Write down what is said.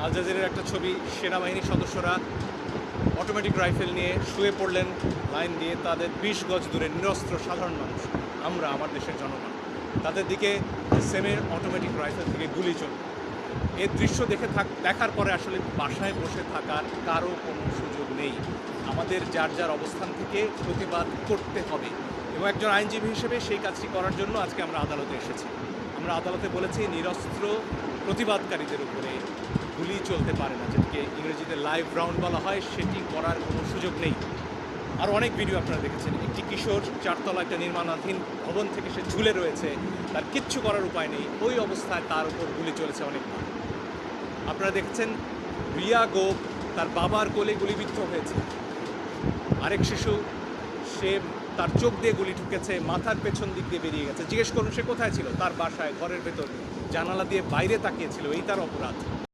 আল জাজিরার একটা ছবি, সেনাবাহিনীর সদস্যরা অটোমেটিক রাইফেল নিয়ে শুয়ে পড়লেন লাইন দিয়ে, তাদের 20 গজ দূরে নিরস্ত্র সাধারণ মানুষ, আমরা আমার দেশের জনগণ, তাদের দিকে সেমের অটোমেটিক রাইফেল থেকে গুলি চলল। এর দৃশ্য দেখার পরে আসলে বাসায় বসে থাকার কারো কোনো সুযোগ নেই। আমাদের যার যার অবস্থান থেকে প্রতিবাদ করতে হবে, এবং একজন আইনজীবী হিসেবে সেই কাজটি করার জন্য আজকে আমরা আদালতে এসেছি। আমরা আদালতে বলেছি নিরস্ত্র প্রতিবাদকারীদের উপরে গুলি চলতে পারে না, যেটিকে ইংরেজিতে লাইভ রাউন্ড বলা হয়, সেটি করার কোনো সুযোগ নেই। আর অনেক ভিডিও আপনারা দেখেছেন, একটি কিশোর 4তলা একটা নির্মাণাধীন ভবন থেকে সে ঝুলে রয়েছে, তার কিচ্ছু করার উপায় নেই, ওই অবস্থায় তার উপর গুলি চলেছে অনেকবার। আপনারা দেখছেন রিয়া গোপ তার বাবার কোলে গুলিবিদ্ধ হয়েছে। আরেক শিশু, সে তার চোখ দিয়ে গুলি ঢুকেছে, মাথার পেছন দিক দিয়ে বেরিয়ে গেছে। জিজ্ঞেস করুন সে কোথায় ছিল? তার বাসায়, ঘরের ভেতর, জানালা দিয়ে বাইরে তাকিয়েছিল, এই তার অপরাধ।